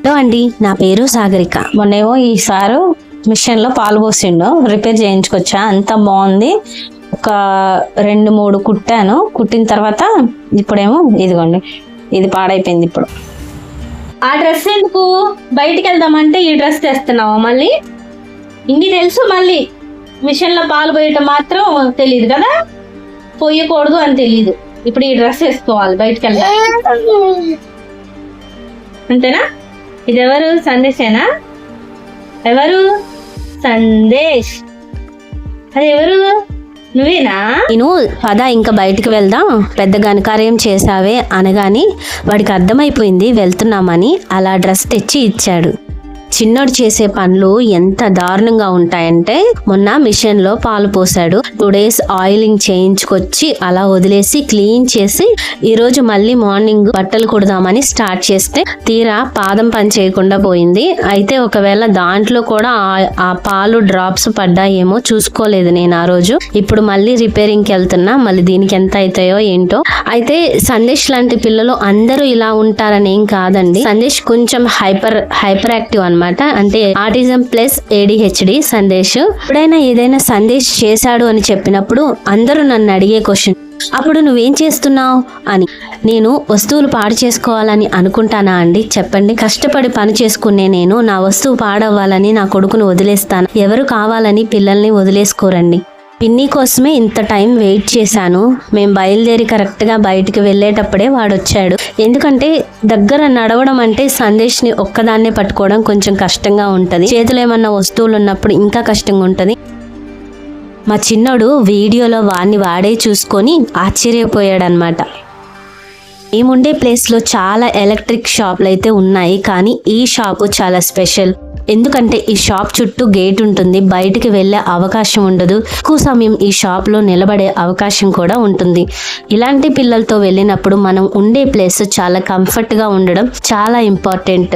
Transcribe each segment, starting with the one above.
Hello అండి, నా పేరు సాగరిక. మొన్నేమో ఈ సారు మిషన్లో పాలు పోసిండు, రిపేర్ చేయించుకొచ్చా. అంత బాగుంది. ఒక 2-3 కుట్టాను. కుట్టిన తర్వాత ఇప్పుడేమో ఇదిగోండి, ఇది పాడైపోయింది. ఇప్పుడు ఆ డ్రెస్ ఎందుకు బయటికి వెళ్దామంటే ఈ డ్రెస్ తెస్తున్నావా? మళ్ళీ ఇన్ని తెలుసు, మళ్ళీ మిషన్లో పాలు పోయటం మాత్రం తెలియదు కదా, పోయకూడదు అని తెలియదు. ఇప్పుడు ఈ డ్రెస్ వేసుకోవాలి, బయటికి వెళ్దాం అంతేనా? ఇది ఎవరు? సందేశేనా? ఎవరు సందేశ్? అది ఎవరు? నువ్వేనా? నేను పద ఇంకా బయటికి వెళ్దాం, పెద్ద ఘనకార్యం చేసావే అనగాని వాడికి అర్థమైపోయింది వెళ్తున్నామని. అలా డ్రెస్ తెచ్చి ఇచ్చాడు. చిన్నోడు చేసే పనులు ఎంత దారుణంగా ఉంటాయంటే, మొన్న మిషన్ లో పాలు పోసాడు, 2 days ఆయిలింగ్ చేయించుకొచ్చి అలా వదిలేసి క్లీన్ చేసి ఈ రోజు మళ్ళీ మార్నింగ్ బట్టలు కుడదామని స్టార్ట్ చేస్తే తీరా పాదం పని చేయకుండా పోయింది. అయితే ఒకవేళ దాంట్లో కూడా ఆ పాలు డ్రాప్స్ పడ్డాయేమో చూసుకోలేదు నేను ఆ రోజు. ఇప్పుడు మళ్ళీ రిపేరింగ్కి వెళ్తున్నా, మళ్ళీ దీనికి ఎంత అవుతాయో ఏంటో. అయితే సందేశ్ లాంటి పిల్లలు అందరూ ఇలా ఉంటారని ఏం కాదండి. సందేశ్ కొంచెం హైపర్ యాక్టివ్ అనమాట. అంటే ఆటిజం ప్లస్ ADHD సందేశ్. ఎప్పుడైనా ఏదైనా సందేశ్ చేశాడు అని చెప్పినప్పుడు అందరూ నన్ను అడిగే క్వశ్చన్, అప్పుడు నువ్వేం చేస్తున్నావు అని. నేను వస్తువులు పాడు చేసుకోవాలని అనుకుంటానా అండి? చెప్పండి. కష్టపడి పని చేసుకునే నేను నా వస్తువు పాడవ్వాలని నా కొడుకును వదిలేస్తాను? ఎవరు కావాలని పిల్లల్ని వదిలేసుకోరండి. పిన్ని కోసమే ఇంత టైం వెయిట్ చేశాను. మేము బయలుదేరి కరెక్ట్గా బయటికి వెళ్ళేటప్పుడే వాడు వచ్చాడు. ఎందుకంటే దగ్గర నడవడం అంటే సందేశ్ని ఒక్కదాన్నే పట్టుకోవడం కొంచెం కష్టంగా ఉంటుంది. చేతులు ఏమన్నా వస్తువులు ఉన్నప్పుడు ఇంకా కష్టంగా ఉంటుంది. మా చిన్నోడు వీడియోలో వాడే చూసుకొని ఆశ్చర్యపోయాడనమాట. మేముండే ప్లేస్లో చాలా ఎలక్ట్రిక్ షాపులు అయితే ఉన్నాయి, కానీ ఈ షాపు చాలా స్పెషల్. ఎందుకంటే ఈ షాప్ చుట్టూ గేట్ ఉంటుంది, బయటికి వెళ్ళే అవకాశం ఉండదు. ఎక్కువ సమయం ఈ షాప్లో నిలబడే అవకాశం కూడా ఉంటుంది. ఇలాంటి పిల్లలతో వెళ్ళినప్పుడు మనం ఉండే ప్లేస్ చాలా కంఫర్ట్గా ఉండడం చాలా ఇంపార్టెంట్.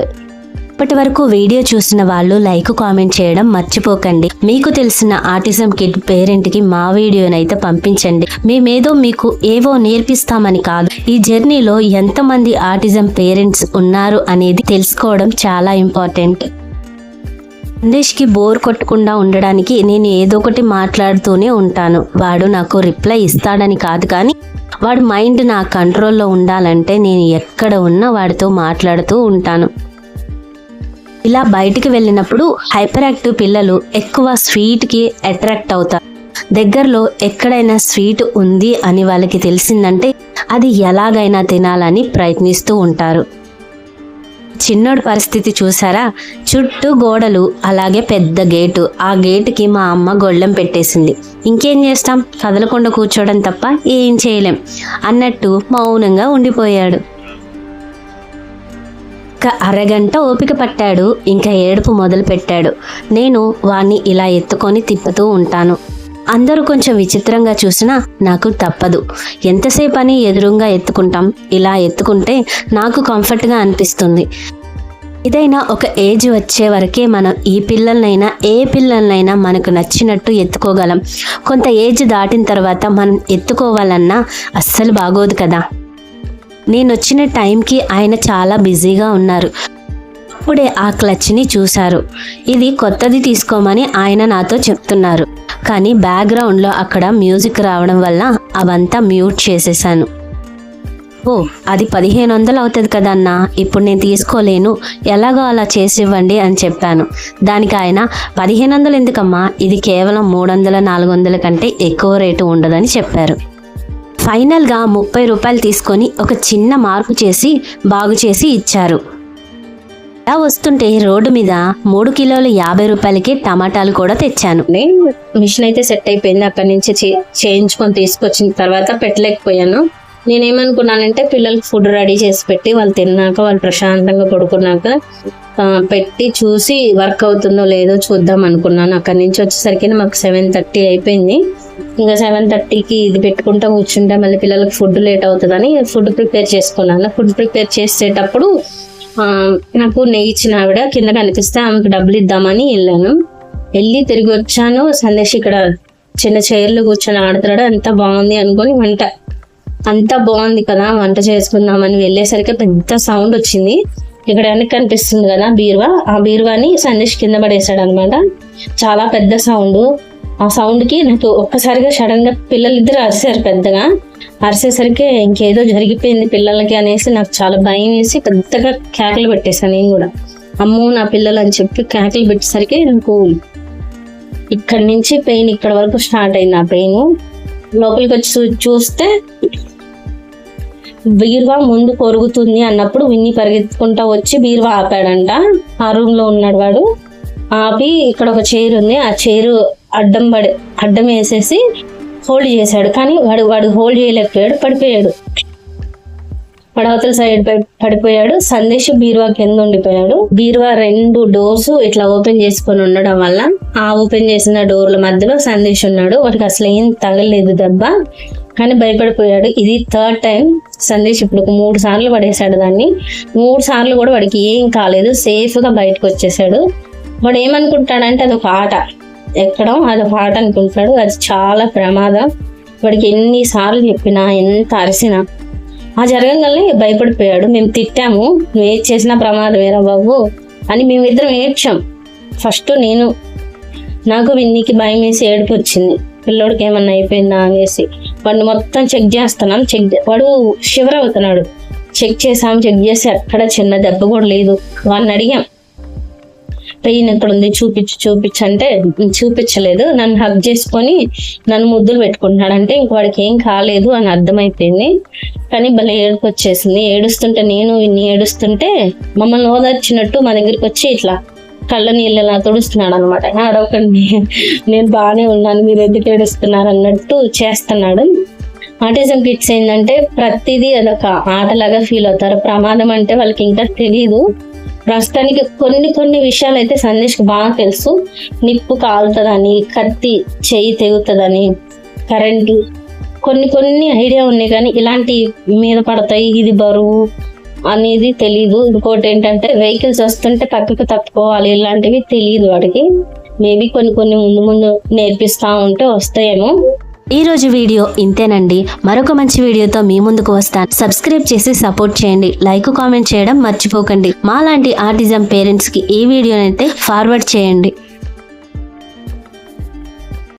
ఇప్పటి వరకు వీడియో చూసిన వాళ్ళు లైక్, కామెంట్ చేయడం మర్చిపోకండి. మీకు తెలిసిన ఆటిజం కిడ్ పేరెంట్కి మా వీడియోనైతే పంపించండి. మేమేదో మీకు ఏవో నేర్పిస్తామని కాదు, ఈ జర్నీలో ఎంతమంది ఆటిజం పేరెంట్స్ ఉన్నారు అనేది తెలుసుకోవడం చాలా ఇంపార్టెంట్. సందేశ్కి బోర్ కొట్టకుండా ఉండడానికి నేను ఏదో ఒకటి మాట్లాడుతూనే ఉంటాను. వాడు నాకు రిప్లై ఇస్తాడని కాదు, కానీ వాడి మైండ్ నా కంట్రోల్లో ఉండాలంటే నేను ఎక్కడ ఉన్నా వాడితో మాట్లాడుతూ ఉంటాను. ఇలా బయటికి వెళ్ళినప్పుడు హైపర్ యాక్టివ్ పిల్లలు ఎక్కువ స్వీట్కి అట్రాక్ట్ అవుతారు. దగ్గరలో ఎక్కడైనా స్వీట్ ఉంది అని వాళ్ళకి తెలిసిందంటే అది ఎలాగైనా తినాలని ప్రయత్నిస్తూ ఉంటారు. చిన్నోడి పరిస్థితి చూసారా? చుట్టూ గోడలు, అలాగే పెద్ద గేటు. ఆ గేటుకి మా అమ్మ గొళ్ళెం పెట్టేసింది. ఇంకేం చేస్తాం, కదలకుండా కూర్చోవడం తప్ప ఏం చేయలేం అన్నట్టు మౌనంగా ఉండిపోయాడు. ఒక అరగంట ఓపిక పట్టాడు. ఇంకా ఏడుపు మొదలు పెట్టాడు. నేను వాణ్ణి ఇలా ఎత్తుకొని తిప్పుతూ ఉంటాను. అందరూ కొంచెం విచిత్రంగా చూసినా నాకు తప్పదు. ఎంతసేపు అని ఎదురుగా ఎత్తుకుంటాం. ఇలా ఎత్తుకుంటే నాకు కంఫర్ట్గా అనిపిస్తుంది. ఏదైనా ఒక ఏజ్ వచ్చే వరకే మనం ఈ పిల్లలనైనా ఏ పిల్లలనైనా మనకు నచ్చినట్టు ఎత్తుకోగలం. కొంత ఏజ్ దాటిన తర్వాత మనం ఎత్తుకోవాలన్నా అస్సలు బాగోదు కదా. నేను వచ్చిన టైంకి ఆయన చాలా బిజీగా ఉన్నారు. అప్పుడే ఆ క్లచ్ని చూశారు. ఇది కొత్తది తీసుకోమని ఆయన నాతో చెప్తున్నారు, కానీ బ్యాక్గ్రౌండ్లో అక్కడ మ్యూజిక్ రావడం వల్ల అవంతా మ్యూట్ చేసేసాను. ఓ, అది 1500 అవుతుంది కదన్నా, ఇప్పుడు నేను తీసుకోలేను, ఎలాగో అలా చేసి ఇవ్వండి అని చెప్పాను. దానికి ఆయన 1500 ఎందుకమ్మా, ఇది కేవలం 300-400 కంటే ఎక్కువ రేటు ఉండదని చెప్పారు. ఫైనల్గా 30 రూపాయలు తీసుకొని ఒక చిన్న మార్పు చేసి బాగు చేసి ఇచ్చారు. అలా వస్తుంటే రోడ్డు మీద 3 కిలోలు 50 రూపాయలకి టమాటాలు కూడా తెచ్చాను. మిషన్ అయితే సెట్ అయిపోయింది. అక్కడి నుంచి చేయించుకొని తీసుకొచ్చిన తర్వాత పెట్టలేకపోయాను. నేనేమనుకున్నానంటే పిల్లలకి ఫుడ్ రెడీ చేసి పెట్టి వాళ్ళు తిన్నాక, వాళ్ళు ప్రశాంతంగా పడుకున్నాక పెట్టి చూసి వర్క్ అవుతుందో లేదో చూద్దాం అనుకున్నాను. అక్కడి నుంచి వచ్చేసరికి మాకు 7:30 అయిపోయింది. ఇంకా 7:30కి ఇది పెట్టుకుంటా కూర్చుంటే మళ్ళీ పిల్లలకి ఫుడ్ లేట్ అవుతుందని ఫుడ్ ప్రిపేర్ చేసుకున్నాను. ఫుడ్ ప్రిపేర్ చేసేటప్పుడు నాకు నెయ్యి ఇచ్చిన ఆవిడ కింద కనిపిస్తే ఆమెకు డబ్బులు ఇద్దామని వెళ్ళి తిరిగి వచ్చాను. సందేశ్ ఇక్కడ చిన్న చైర్లో కూర్చొని ఆడుతున్నాడు. అంత బాగుంది అనుకొని అంతా బాగుంది కదా వంట చేసుకుందామని వెళ్ళేసరికి పెద్ద సౌండ్ వచ్చింది. ఇక్కడ వెనక్కి కనిపిస్తుంది కదా బీరువా, ఆ బీరువాని సందేశ్ కింద పడేసాడు అనమాట. చాలా పెద్ద సౌండ్. ఆ సౌండ్ కి నాకు ఒక్కసారిగా సడన్ గా పిల్లలిద్దరు అరిసారు పెద్దగా. అరిసేసరికి ఇంకేదో జరిగిపోయింది పిల్లలకి అనేసి నాకు చాలా భయం వేసి పెద్దగా కేకలు పెట్టేశాను. నేను కూడా అమ్మో నా పిల్లలు అని చెప్పి కేకలు పెట్టేసరికి నాకు ఇక్కడి నుంచి పెయిన్ ఇక్కడ వరకు స్టార్ట్ అయింది. ఆ పెయిన్ లోపలికి వచ్చి చూస్తే బీరువా ముందు కొరుగుతుంది అన్నప్పుడు విన్ని పరిగెత్తుకుంటా వచ్చి బీరువా ఆపాడంట. ఆ రూమ్ లో ఉన్నాడు వాడు. ఆపి ఇక్కడ ఒక చైర్ ఉంది, ఆ చైర్ అడ్డం వేసేసి హోల్డ్ చేశాడు. కానీ వాడు హోల్డ్ చేయలేకపోయాడు, పడిపోయాడు. పడవతల సైడ్ పడిపోయాడు. సందేశ్ బీరువా కింద ఉండిపోయాడు. బీరువా 2 డోర్స్ ఇట్లా ఓపెన్ చేసుకొని ఉండడం వల్ల ఆ ఓపెన్ చేసిన డోర్ల మధ్యలో సందేశ్ ఉన్నాడు. వాడికి అసలు ఏం తగలేదు దెబ్బ, కానీ భయపడిపోయాడు. ఇది 3rd టైం సందేశ్ ఇప్పుడు 3 సార్లు పడేశాడు దాన్ని. 3 సార్లు కూడా వాడికి ఏం కాలేదు, సేఫ్ గా బయటకు వచ్చేసాడు. వాడు ఏమనుకుంటాడంటే అదొక ఆట, ఎక్కడం అదొక ఆట అనుకుంటాడు. అది చాలా ప్రమాదం. వాడికి ఎన్నిసార్లు చెప్పినా ఎంత అరిసినా ఆ జరగగానే భయపడిపోయాడు. మేము తిట్టాము, నువ్వు ఏది చేసినా ప్రమాదమేరా బాబు అని మేమిద్దరం ఏడ్చాం. ఫస్ట్ నాకు విన్నీకి భయం వేసి ఏడుపు వచ్చింది, పిల్లోడికి ఏమన్నా అయిపోయిందా అనేసి. వాడిని మొత్తం చెక్ చేస్తున్నాం. వాడు షివర్ అవుతున్నాడు. చెక్ చేసి ఎక్కడ చిన్న దెబ్బ కూడా లేదు. వాడిని అడిగాం పెయిన్ ఎక్కడ ఉంది చూపించు అంటే చూపించలేదు. నన్ను హగ్ చేసుకొని నన్ను ముద్దులు పెట్టుకుంటున్నాడు. అంటే ఇంక వాడికి ఏం కాలేదు అని అర్థమైపోయింది. కానీ భలే ఏడుపు వచ్చేసింది. ఏడుస్తుంటే నేను విన్ని ఏడుస్తుంటే మమ్మల్ని ఓదార్చినట్టు మా దగ్గరికి వచ్చి ఇట్లా కళ్ళ నీళ్ళు ఇలా తుడుస్తున్నాడు అనమాట. అడవకండి, నేను బాగానే ఉన్నాను, మీరు ఎందుకు ఏడుస్తున్నారు అన్నట్టు చేస్తున్నాడు. ఆటిజం కిడ్స్ ఏంటంటే ప్రతిదీ అదొక ఆటలాగా ఫీల్ అవుతారు. ప్రమాదం అంటే వాళ్ళకి ఇంకా తెలియదు. ప్రస్తుతానికి కొన్ని విషయాలు అయితే సందేశ్కి బాగా తెలుసు. నిప్పు కాలుతుందని, కత్తి చెయ్యి తెగుతుందని, కరెంటు కొన్ని ఐడియా ఉన్నాయి. కానీ ఇలాంటి మీద పడతాయి, ఇది బరువు అనేది తెలీదు. ఇంకోటి ఏంటంటే వెహికల్స్ వస్తుంటే పక్కకు తప్పుకోవాలి, ఇలాంటివి తెలియదు వాడికి. మేబీ కొన్ని ముందు నేర్పిస్తా ఉంటే వస్తాయేమో. ఈ రోజు వీడియో ఇంతేనండి. మరొక మంచి వీడియోతో మీ ముందుకు వస్తాను. సబ్స్క్రైబ్ చేసి సపోర్ట్ చేయండి. లైక్ కామెంట్ చేయడం మర్చిపోకండి. మాలాంటి ఆటిజం పేరెంట్స్ కి ఈ వీడియోనైతే ఫార్వర్డ్ చేయండి.